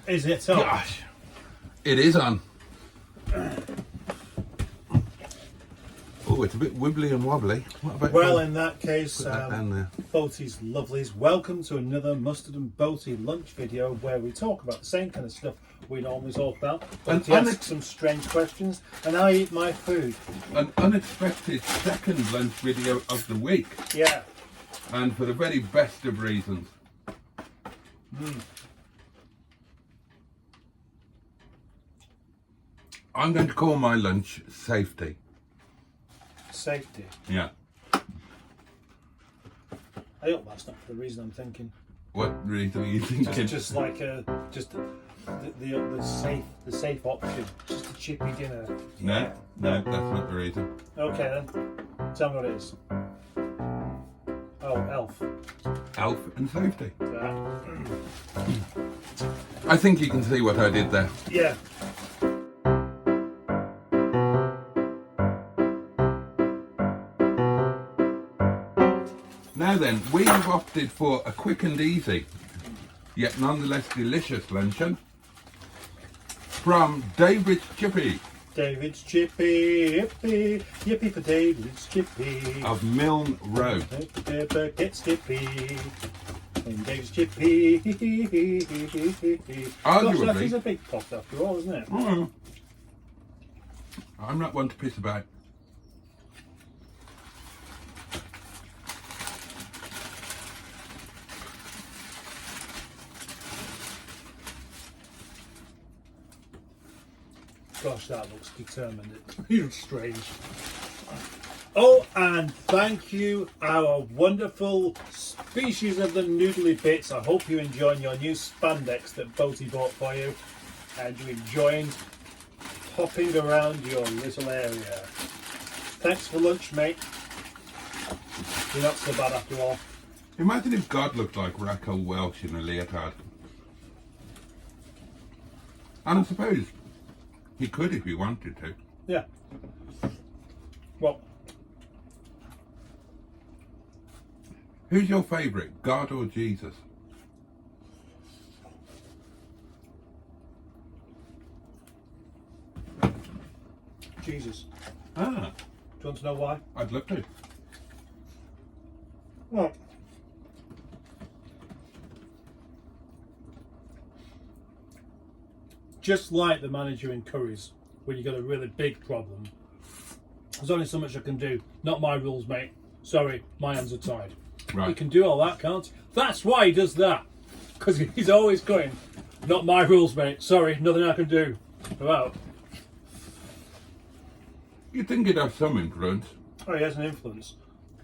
Is it on? Gosh, it is on. Oh, it's a bit wibbly and wobbly. What about Well, in that case, put that down there? Boaties lovelies, welcome to another Mustard and Boaty lunch video where we talk about the same kind of stuff we normally talk about. And Boaty asks some strange questions and I eat my food. An unexpected second lunch video of the week, Yeah. and for the very best of reasons. I'm going to call my lunch safety. Safety. Yeah. I hope that's not for the reason I'm thinking. What reason are you thinking? Just like the safe option. Just a chippy dinner. No, that's not the reason. Okay then. Tell me what it is. Oh, elf. Elf and safety. Yeah. I think you can see what I did there. Yeah. Now then, we have opted for a quick and easy, yet nonetheless delicious luncheon from David's Chippy David's chippy, yippee, yippee for David's chippy. of Milne Road. Gets chippy. And David's chippy. Arguably- Gosh, that is a big pot after all, isn't it? I'm not one to piss about. Gosh, that looks determined. It looks strange. Oh, and thank you, our wonderful species of the noodly bits. I hope you're enjoying your new spandex that Boaty bought for you, and you're enjoying popping around your little area. Thanks for lunch, mate. You're not so bad after all. Imagine if God looked like Raquel Welch in a leotard. And I suppose he could if he wanted to. Yeah. Well, Who's your favourite, God or Jesus? Jesus. Ah, Do you want to know why? I'd love to. Well, just like the manager in Curry's, when you got a really big problem, there's only so much I can do. Not my rules, mate. Sorry, my hands are tied. Right. He can do all that, can't he? That's why he does that. Because he's always going, not my rules, mate. Sorry, nothing I can do. Well, You'd think he'd have some influence. oh, he has an influence.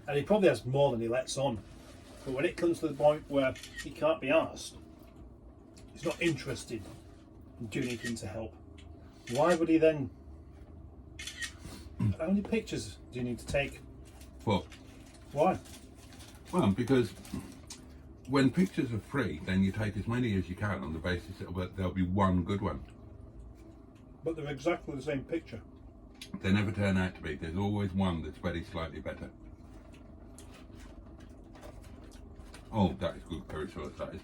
And he probably has more than he lets on. But when it comes to the point where he can't be asked, he's not interested in doing anything to help. Why would he then? How many pictures do you need to take? But, Why? well, because when pictures are free, then you take as many as you can on the basis that there'll be one good one. But they're exactly the same picture. They never turn out to be. There's always one that's very slightly better. Oh, that is good curry sauce, that is.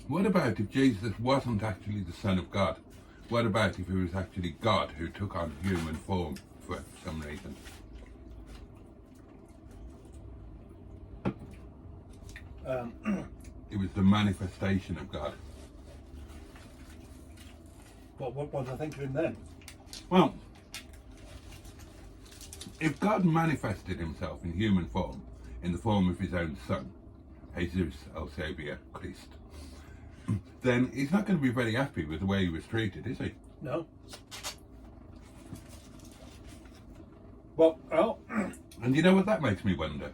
What about if Jesus wasn't actually the Son of God? What about if he was actually God who took on human form for some reason? It was the manifestation of God. What do I think of him then? Well, if God manifested himself in human form, in the form of his own son, Jesus el Savior Christ, then he's not going to be very happy with the way he was treated, is he? No. Well, And you know what that makes me wonder?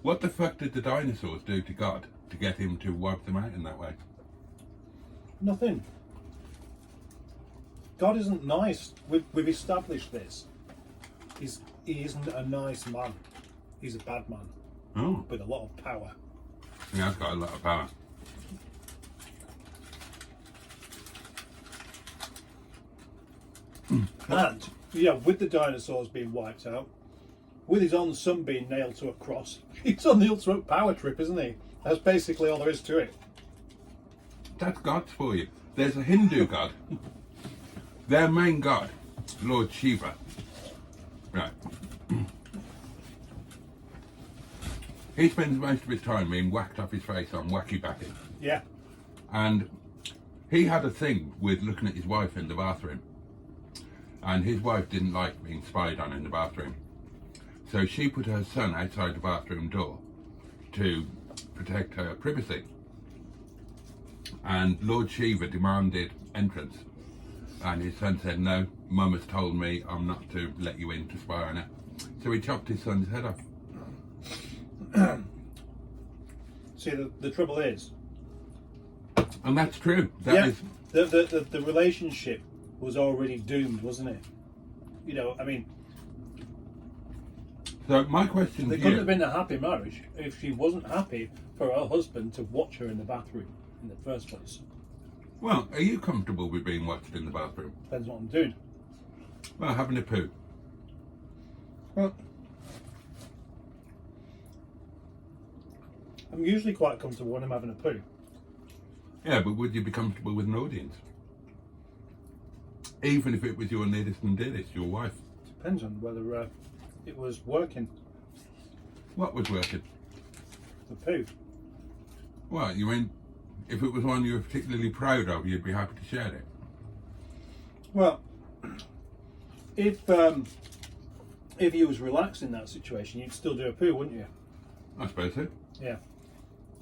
What the fuck did the dinosaurs do to God to get him to wipe them out in that way? nothing. God isn't nice. We've established this. He isn't a nice man. He's a bad man Oh, with a lot of power. he has got a lot of power. And yeah, with the dinosaurs being wiped out, with his own son being nailed to a cross. He's on the ultimate power trip, isn't he? That's basically all there is to it. That's gods for you. There's a Hindu god. Their main god, Lord Shiva. Right. He spends most of his time being whacked off his face on wacky backy. Yeah. And he had a thing with looking at his wife in the bathroom. And his wife didn't like being spied on in the bathroom. So she put her son outside the bathroom door to protect her privacy. And Lord Shiva demanded entrance. And his son said, no, Mum has told me I'm not to let you in to spy on her. So he chopped his son's head off. See, the trouble is... And that's true. That is... The relationship was already doomed, wasn't it? You know, I mean... So my question There to couldn't you... have been a happy marriage if she wasn't happy for her husband to watch her in the bathroom in the first place. Well, are you comfortable with being watched in the bathroom? Depends what I'm doing. Well, having a poo. Well, I'm usually quite comfortable when I'm having a poo. Yeah, but would you be comfortable with an audience? Even if it was your nearest and dearest, your wife. Depends on whether it was working. What was working? The poo. Well, you mean, if it was one you were particularly proud of, you'd be happy to share it? Well, if you was relaxed in that situation, you'd still do a poo, wouldn't you? I suppose so. Yeah.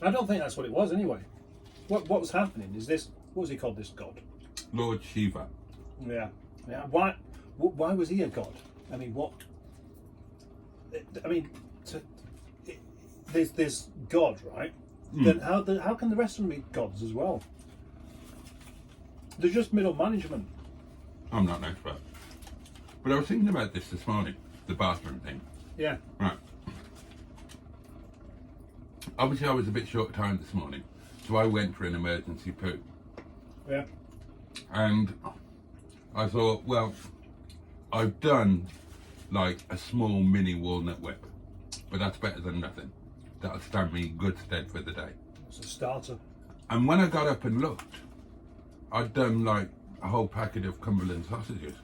I don't think that's what it was anyway. What was happening is this, what was he called, this god? Lord Shiva. Yeah. Yeah. Why was he a god? I mean, what? I mean, there's God, right? Then how can the rest of them be gods as well? They're just middle management. I'm not an expert. But I was thinking about this morning, the bathroom thing. Yeah. Right. Obviously I was a bit short of time this morning, so I went for an emergency poo. Yeah. And I thought, well, I've done like a small mini walnut whip, but that's better than nothing. That'll stand me in good stead for the day. It's a starter. And when I got up and looked, I'd done like a whole packet of Cumberland sausages.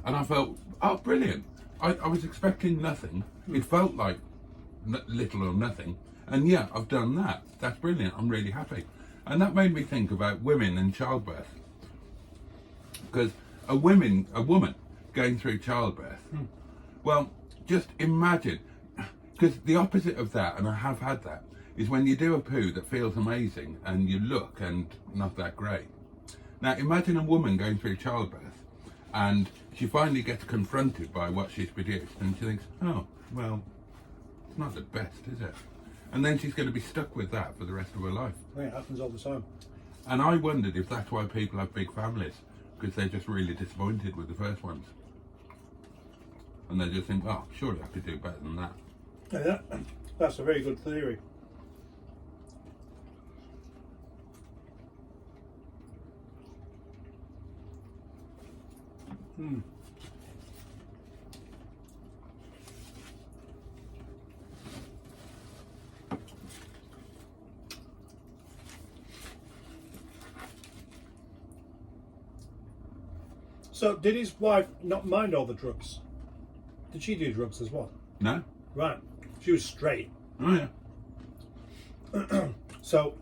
And I felt, oh, brilliant. I was expecting nothing. It felt like little or nothing. And yeah, I've done that. That's brilliant. I'm really happy. And that made me think about women and childbirth. Because a woman going through childbirth, well, just imagine, because the opposite of that, and I have had that, is when you do a poo that feels amazing and you look and not that great. Now imagine a woman going through childbirth and she finally gets confronted by what she's produced and she thinks, oh, well, it's not the best, is it? And then she's going to be stuck with that for the rest of her life. Yeah, it happens all the time. And I wondered if that's why people have big families, because they're just really disappointed with the first ones. And they just think, oh, surely I could do better than that. Yeah, that's a very good theory. So, did his wife not mind all the drugs? Did she do drugs as well? No? Right. She was straight. Oh, yeah. So,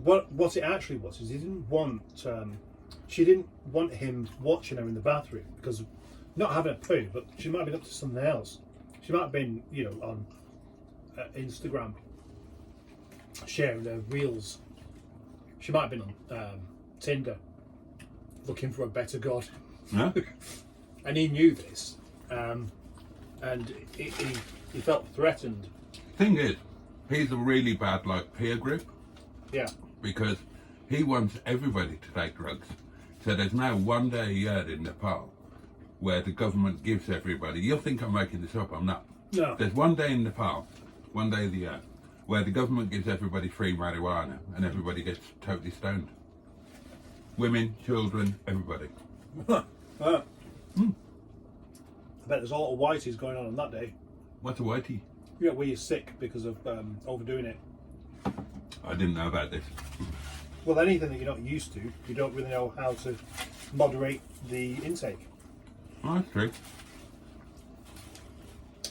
what it actually was is he didn't want. She didn't want him watching her in the bathroom because not having a poo, but she might have been up to something else. She might have been, you know, on Instagram sharing her reels. She might have been on Tinder looking for a better god. No? And he knew this, and he felt threatened. Thing is, he's a really bad like peer group Yeah. because he wants everybody to take drugs. So there's now one day a year in Nepal where the government gives everybody, you'll think I'm making this up, I'm not. No. There's one day in Nepal, one day of the year, where the government gives everybody free marijuana and everybody gets totally stoned. Women, children, everybody. I bet there's a lot of whiteys going on that day. What's a whitey? Yeah, where you're sick because of overdoing it. I didn't know about this. Well, anything that you're not used to, you don't really know how to moderate the intake. Oh, that's true.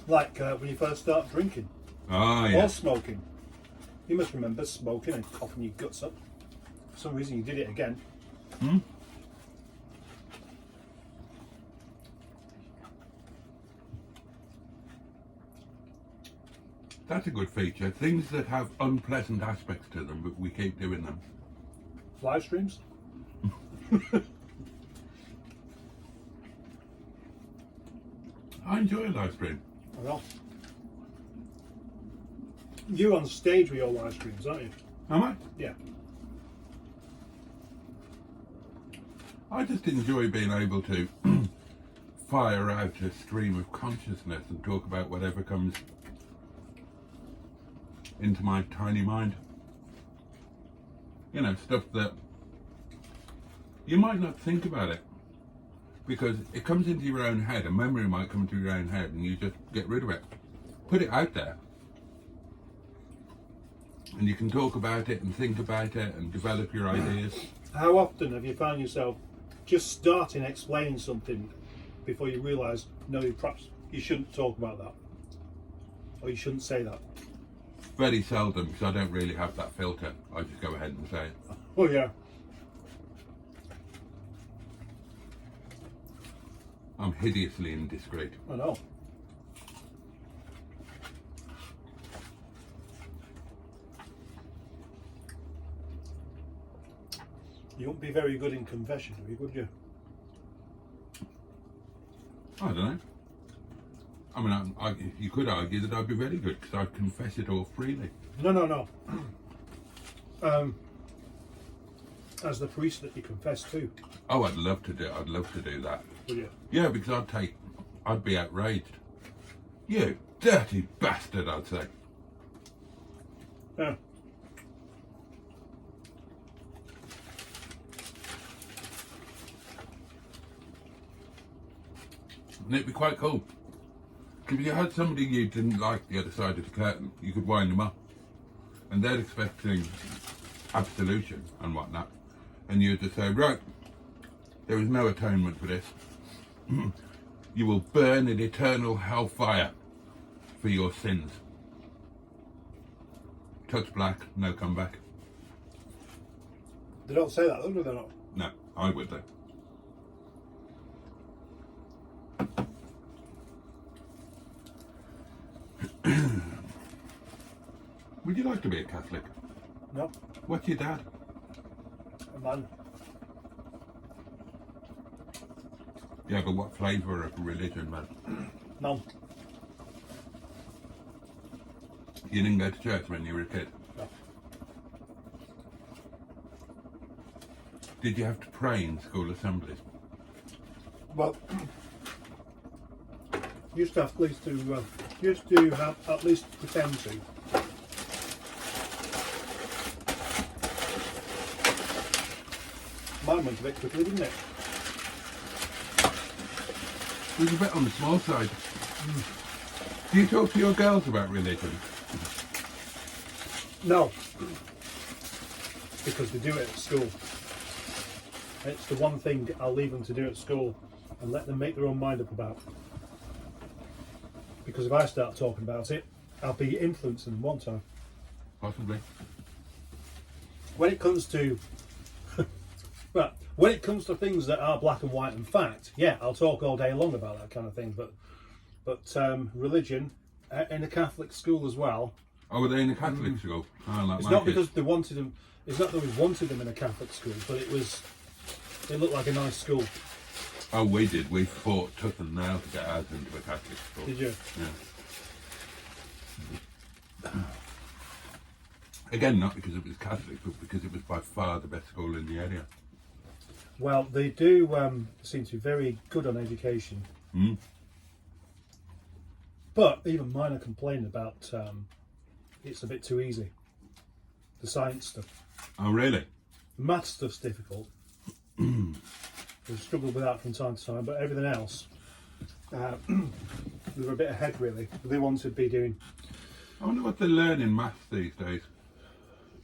Like when you first start drinking Oh, yeah. or smoking. You must remember smoking and coughing your guts up. For some reason you did it again. Hmm? That's a good feature. Things that have unpleasant aspects to them, but we keep doing them. Live streams? I enjoy a live stream. I know. You're on stage with your live streams, aren't you? Am I? Yeah. I just enjoy being able to fire out a stream of consciousness and talk about whatever comes into my tiny mind. You know, stuff that you might not think about it because it comes into your own head. A memory might come into your own head and you just get rid of it. Put it out there. And you can talk about it and think about it and develop your ideas. How often have you found yourself just starting explaining something before you realise, no, perhaps you shouldn't talk about that, or you shouldn't say that? Very seldom, because I don't really have that filter. I just go ahead and say it. Oh yeah. I'm hideously indiscreet. I know. You wouldn't be very good in confession, would you? I don't know. I mean, you could argue that I'd be very good because I confess it all freely. No. As the priest that you confess to. Oh, I'd love to do that. Would you? Yeah, because I'd be outraged. You dirty bastard, I'd say. Yeah. And it'd be quite cool. If you had somebody you didn't like the other side of the curtain, you could wind them up. And they're expecting absolution and whatnot. And you'd just say, right, there is no atonement for this. You will burn in eternal hellfire for your sins. Touch black, no comeback. They don't say that, though, do they not? No, I would though. Would you like to be a Catholic? No. What's your dad? A man. Yeah, but what flavour of religion, man? None. You didn't go to church when you were a kid? No. Did you have to pray in school assemblies? Well, used to have at least pretend to. Mine went a bit quickly, didn't it? It was a bit on the small side. Do you talk to your girls about religion? No, because they do it at school. It's the one thing I'll leave them to do at school and let them make their own mind up about. Because if I start talking about it, I'll be influencing them, won't I? Possibly. When it comes to well, when it comes to things that are black and white and fact, yeah, I'll talk all day long about that kind of thing. But religion in a Catholic school as well. Oh, were they in a Catholic school? Oh, like It's my not kids. because they wanted them. It's not that we wanted them in a Catholic school, but it looked like a nice school. Oh, we did. We fought tooth and nail to get ours into a Catholic school. Did you? Yeah. Again, not because it was Catholic, but because it was by far the best school in the area. Well, they do seem to be very good on education. Mm. But even mine are complaining about it's a bit too easy. The science stuff. Oh, really? Math stuff's difficult. We struggle with that from time to time, but everything else, They were a bit ahead, really. They want to be doing I wonder what they learn in maths these days.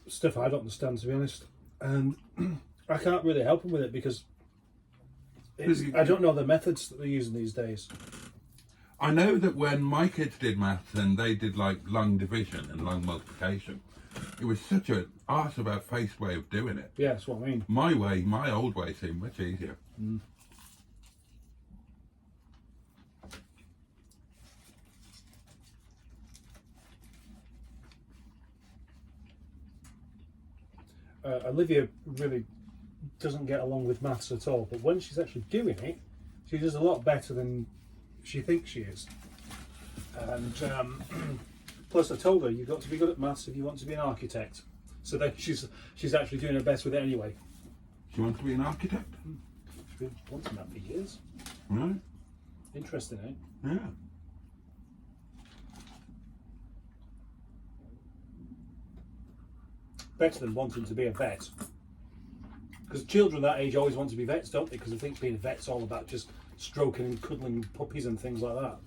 stuff I don't understand, to be honest. And I can't really help them with it because I don't know the methods that they're using these days. I know that when my kids did maths and they did like long division and long multiplication, it was such an arse about face way of doing it. Yeah, that's what I mean. My way, my old way seemed much easier. Mm. Olivia really doesn't get along with maths at all, but when she's actually doing it, she does a lot better than she thinks she is. And plus, I told her you've got to be good at maths if you want to be an architect. So then she's actually doing her best with it anyway. She wants to be an architect? She's been wanting that for years. Right. Interesting, eh? Yeah. Better than wanting to be a vet. Because children that age always want to be vets, don't they? Because they think being a vet's all about just stroking and cuddling puppies and things like that.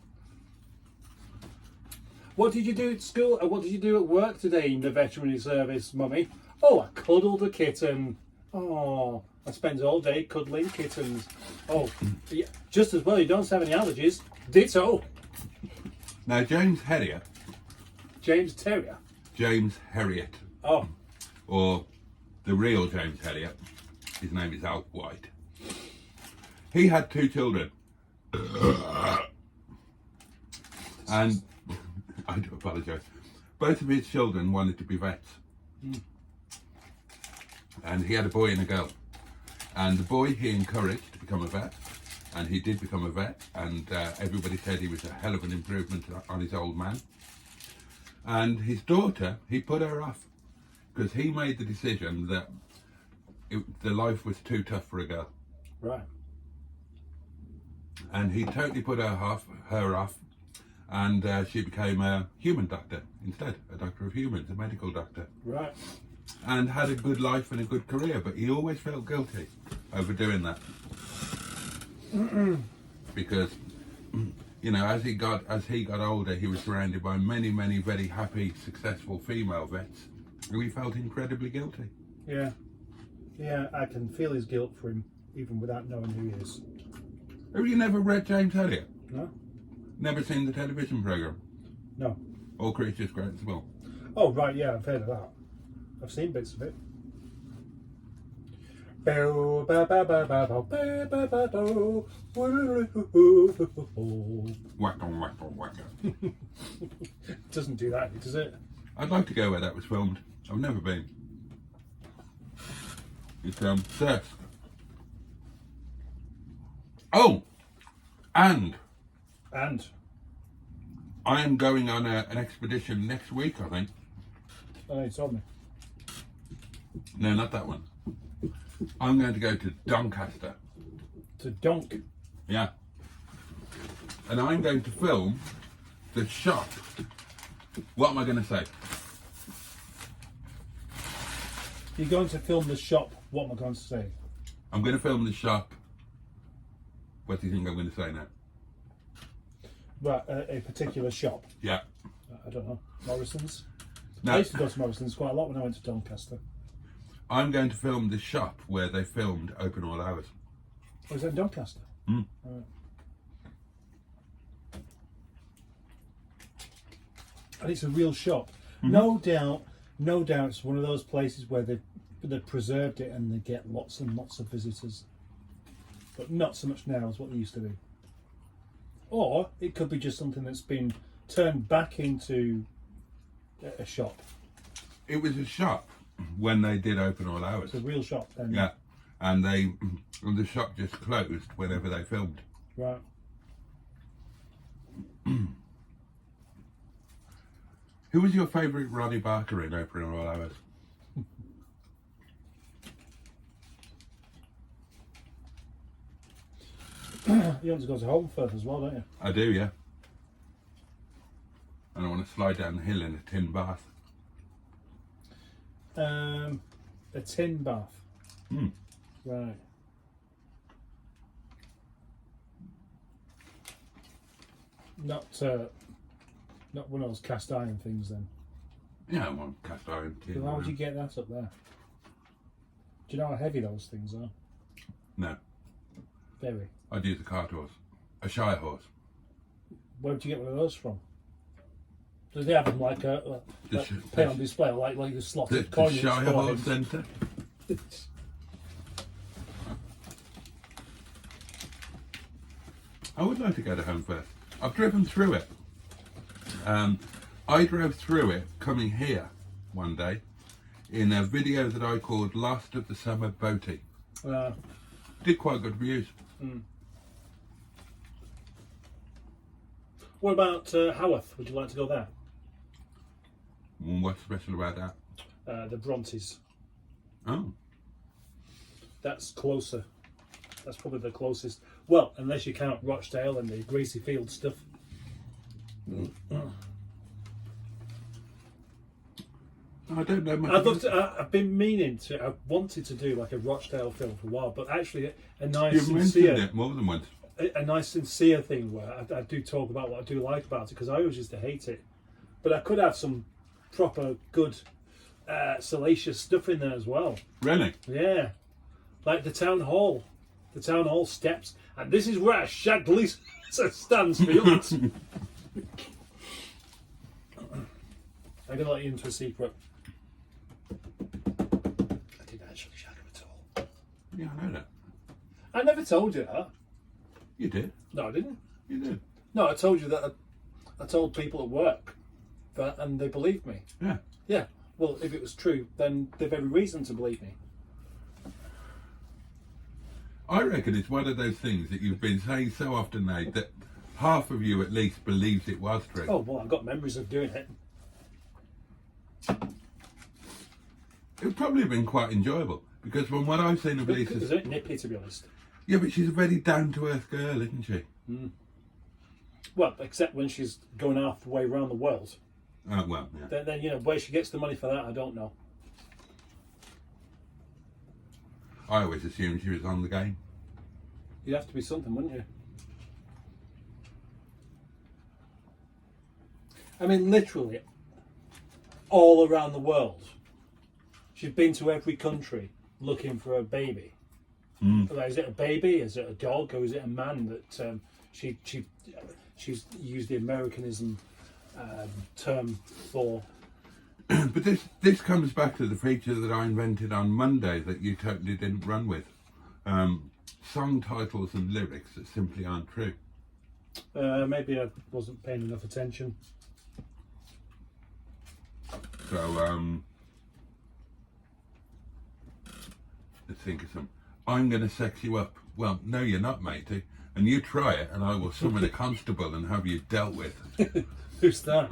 What did you do at school? What did you do at work today in the veterinary service, Mummy? Oh, I cuddled a kitten. Oh, I spend all day cuddling kittens. Oh, yeah, just as well you don't have any allergies. Ditto. Now, James Herriot. James Terrier. James Herriot. Oh. Or the real James Herriot. His name is Alf White. He had 2 children. And I do apologise. Both of his children wanted to be vets. And he had a boy and a girl. And the boy he encouraged to become a vet. And he did become a vet. And everybody said he was a hell of an improvement on his old man. And his daughter, he put her off. Because he made the decision that the life was too tough for a girl. Right. And he totally put her off. And she became a human doctor instead, a doctor of humans, a medical doctor. Right. And had a good life and a good career, but he always felt guilty over doing that. Because, you know, as he got older, he was surrounded by many, many very happy, successful female vets, and he felt incredibly guilty. Yeah. Yeah, I can feel his guilt for him, even without knowing who he is. Have you never read James Herriot? No? Never seen the television programme? No. All Creatures Great and Small? Oh, right, yeah, I've heard of that. I've seen bits of it. Whack on, whack on, whack on. It doesn't do that, does it? I'd like to go where that was filmed. I've never been. It's Sursk. Oh, and I am going on an expedition next week, I think. Oh, you told me. No, not that one. I'm going to go to Doncaster. To Donk. Yeah. And I'm going to film the shop. What am I going to say? You're going to film the shop. What am I going to say? I'm going to film the shop. What do you think I'm going to say now? Right, a particular shop. Yeah. I don't know. Morrison's. No. I used to go to Morrison's quite a lot when I went to Doncaster. I'm going to film the shop where they filmed Open All Hours. Oh, is that in Doncaster? Mm. Right. And it's a real shop. Mm-hmm. No doubt it's one of those places where they've preserved it and they get lots and lots of visitors. But not so much now as what they used to do. Or it could be just something that's been turned back into a shop. It was a shop when they did Open All Hours. It's a real shop then. Yeah. And the shop just closed whenever they filmed. Right. Who was your favourite Ronnie Barker in Open All Hours? You want to go to Holmfirth as well, don't you? I do, yeah. And I want to slide down the hill in a tin bath. A tin bath. Mm. Right. Not one of those cast iron things then. Yeah, one cast iron tin. So how would you get that up there? Do you know how heavy those things are? No. Very. I'd use a cart horse. A shire horse. Where would you get one of those from? Do they have them like pay on display, like the slotted The coin? Shire Horse Centre. I would like to go to Home First. I've driven through it. I drove through it coming here one day in a video that I called Last of the Summer Boating. Did quite good reviews. Mm. What about Haworth? Would you like to go there? What's special about that? The Brontes. Oh. That's closer. That's probably the closest. Well, unless you count Rochdale and the Gracie Field stuff. I don't know much. I've been meaning to. I've wanted to do like a Rochdale film for a while, but actually a nice You've sincere, mentioned it more than once. a nice sincere thing where I do talk about what I do like about it, because I always used to hate it, but I could have some proper good salacious stuff in there as well. Really? Yeah, like the town hall steps, and this is where Shagley stands for you. I'm gonna let you into a secret. I didn't actually shag him at all. Yeah, I know that. I never told you that. You did. No, I didn't. You did. No, I told you that. I told people at work that, and they believed me. Yeah. Yeah. Well, if it was true, then they've every reason to believe me. I reckon it's one of those things that you've been saying so often now that half of you at least believes it was true. Oh well, I've got memories of doing it. It would probably have been quite enjoyable, because from what I've seen of It's a Lisa... bit nippy, to be honest. Yeah, but she's a very down-to-earth girl, isn't she? Mm. Well, except when she's going halfway around the world. Well, yeah. Then you know, where she gets the money for that, I don't know. I always assumed she was on the game. You'd have to be something, wouldn't you? I mean, literally, all around the world. She's been to every country looking for a baby. Mm. Is it a baby? Is it a dog? Or is it a man that she's used the Americanism term for? But this comes back to the feature that I invented on Monday that you totally didn't run with. Song titles and lyrics that simply aren't true. Maybe I wasn't paying enough attention. So, let's think of some. I'm going to sex you up. Well, no, you're not, matey. And you try it, and I will summon a constable and have you dealt with. Who's that?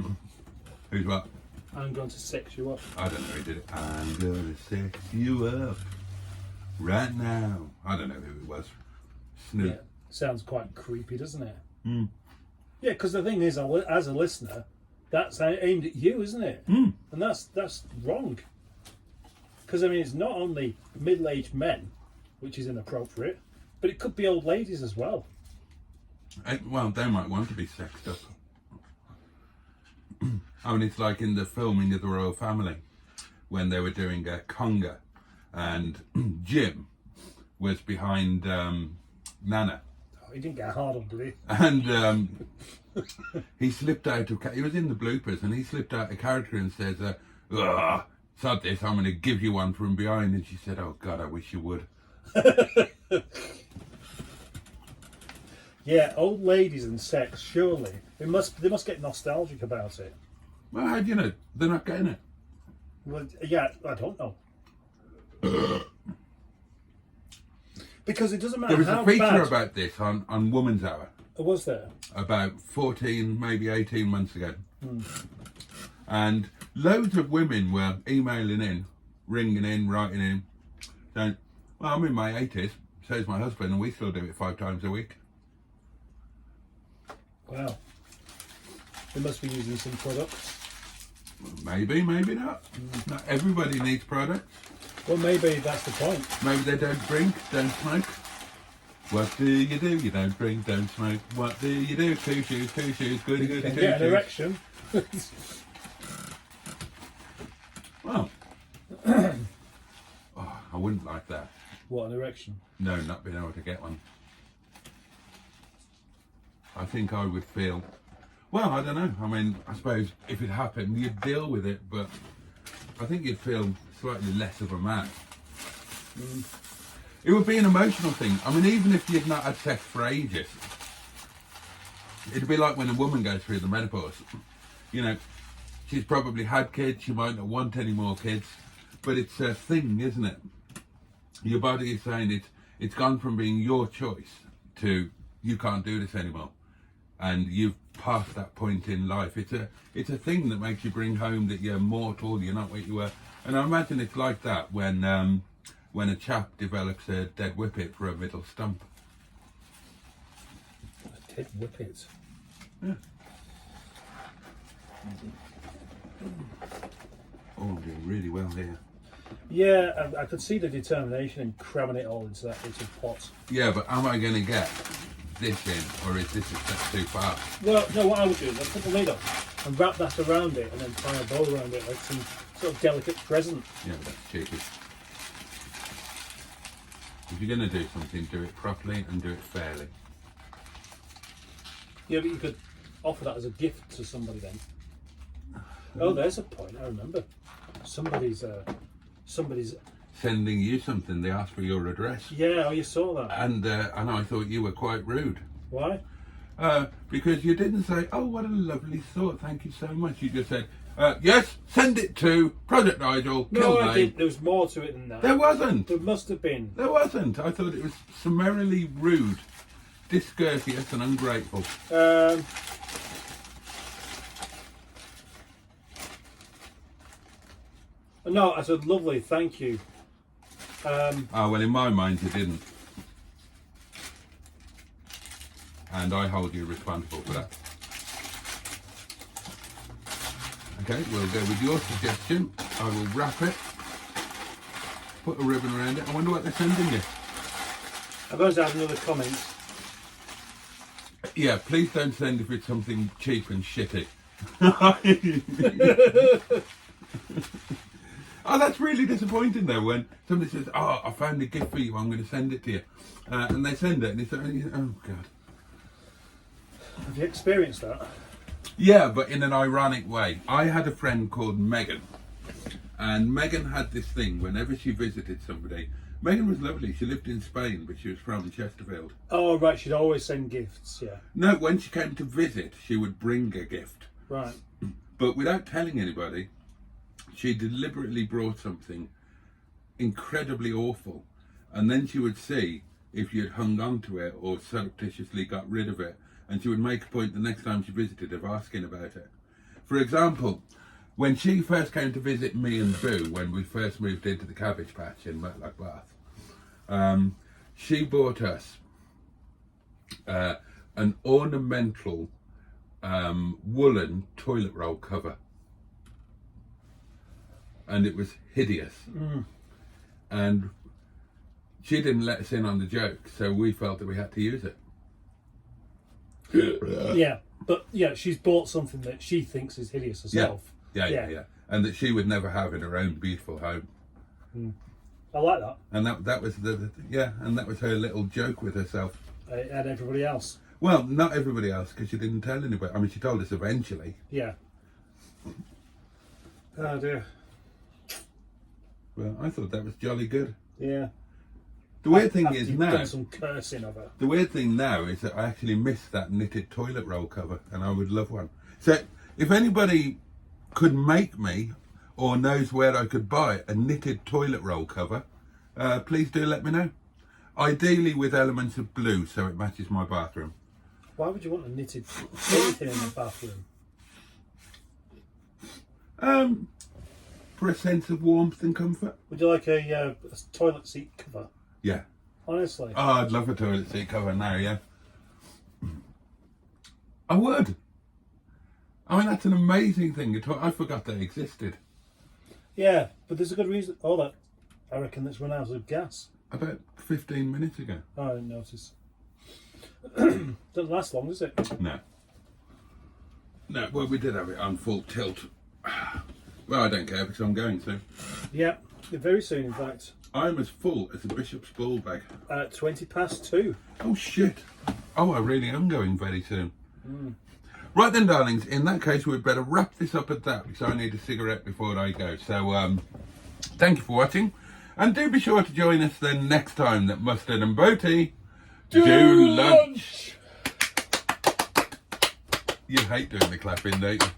Who's what? I'm going to sex you up. I don't know who did it. I'm going to sex you up right now. I don't know who it was. Snoop. Yeah, sounds quite creepy, doesn't it? Mm. Yeah, because the thing is, as a listener, that's aimed at you, isn't it? Mm. And that's wrong. Because I mean, it's not only middle-aged men, which is inappropriate, but it could be old ladies as well. Well, they might want to be sexed up. I mean, it's like in the filming of the Royal Family when they were doing a conga, and Jim was behind Nana. Oh, he didn't get hard on, did he? And he slipped out of... He was in the bloopers, and he slipped out of character and says, sod this, I'm going to give you one from behind. And she said, oh, God, I wish you would. Yeah, old ladies and sex, surely. They must get nostalgic about it. Well, how do you know? They're not getting it. Well, yeah, I don't know. Because it doesn't matter There was how a feature bad... about this on Woman's Hour. Was there? About 14, maybe 18 months ago. Mm. And loads of women were emailing in, ringing in, writing in, saying, well, I'm in my 80s, so's my husband, and we still do it 5 times a week. Wow. They must be using some products. Maybe, maybe not. Not everybody needs products. Well, maybe that's the point. Maybe they don't drink, don't smoke. What do? You don't drink, don't smoke. What do you do? Two shoes, goody, goody, Can two get an shoes. erection. Well, oh, I wouldn't like that. What, an erection? No, not being able to get one. I think I would feel, well, I don't know. I mean, I suppose if it happened, you'd deal with it, but I think you'd feel slightly less of a man. It would be an emotional thing. I mean, even if you'd not had sex for ages, it'd be like when a woman goes through the menopause. You know, she's probably had kids, she might not want any more kids, but it's a thing, isn't it? Your body is saying it's gone from being your choice to you can't do this anymore, and you've passed that point in life. It's a thing that makes you bring home that you're mortal, you're not what you were. And I imagine it's like that when a chap develops a dead whippet for a middle stump. A dead whippet. Yeah. Oh, I'm doing really well here. Yeah, I could see the determination in cramming it all into the pot. Yeah, but am I going to get this in, or is this a step too far? Well, no, what I would do is I'd put the lid on and wrap that around it and then tie a bow around it like some sort of delicate present. Yeah, but that's cheeky. If you're going to do something, do it properly and do it fairly. Yeah, but you could offer that as a gift to somebody then. Oh, there's a point, I remember. Somebody's Sending you something, they asked for your address. yeah, oh, you saw that. And I thought you were quite rude. Why? Because you didn't say, oh, what a lovely thought, thank you so much. You just said, yes, send it to Project Nigel, No, I did. There was more to it than that. There wasn't. There must have been. There wasn't. I thought it was summarily rude, discourteous and ungrateful. No, I said lovely, thank you. Well, in my mind, you didn't. And I hold you responsible for that. Okay, we'll go with your suggestion. I will wrap it, put a ribbon around it. I wonder what they're sending you. I'm going to add another comment. Yeah, please don't send if it's something cheap and shitty. Oh, that's really disappointing though, when somebody says, oh, I found a gift for you, I'm going to send it to you. And they send it and it's, oh God. Have you experienced that? Yeah, but in an ironic way. I had a friend called Megan, and Megan had this thing whenever she visited somebody. Megan was lovely, she lived in Spain, but she was from Chesterfield. Oh, right, she'd always send gifts, yeah. No, when she came to visit, she would bring a gift. Right. But without telling anybody, she deliberately brought something incredibly awful, and then she would see if you had hung on to it or surreptitiously got rid of it, and she would make a point the next time she visited of asking about it. For example, when she first came to visit me and Boo, when we first moved into the cabbage patch in Matlock Bath, she bought us an ornamental woolen toilet roll cover. And it was hideous. And she didn't let us in on the joke, so we felt that we had to use it. Yeah, but yeah, she's bought something that she thinks is hideous herself. Yeah. And that she would never have in her own beautiful home. I like that. And that was and that was her little joke with herself. And everybody else. Well, not everybody else, because she didn't tell anybody. I mean, she told us eventually. Yeah. Oh dear. Well, I thought that was jolly good. Yeah. The weird thing is You've now. done some cursing of her. The weird thing now is that I actually missed that knitted toilet roll cover, and I would love one. So, if anybody could make me, or knows where I could buy a knitted toilet roll cover, please do let me know. Ideally with elements of blue, so it matches my bathroom. Why would you want a knitted anything in the bathroom? For a sense of warmth and comfort. Would you like a toilet seat cover? Yeah. Honestly. Oh, I'd love a toilet seat cover now, yeah. I would. I mean, that's an amazing thing. I forgot they existed. Yeah, but there's a good reason. Oh, that I reckon that's run out of gas. About 15 minutes ago. Oh, I didn't notice. Doesn't last long, does it? No. No, well, we did have it on full tilt. Well, I don't care because I'm going to. Yeah, very soon, in fact. I'm as full as a bishop's ball bag. 2:20. Oh, shit. Oh, I really am going very soon. Right then, darlings, in that case, we'd better wrap this up at that because I need a cigarette before I go. So, thank you for watching. And do be sure to join us then next time that Mustard and Boaty do lunch. You hate doing the clapping, don't you?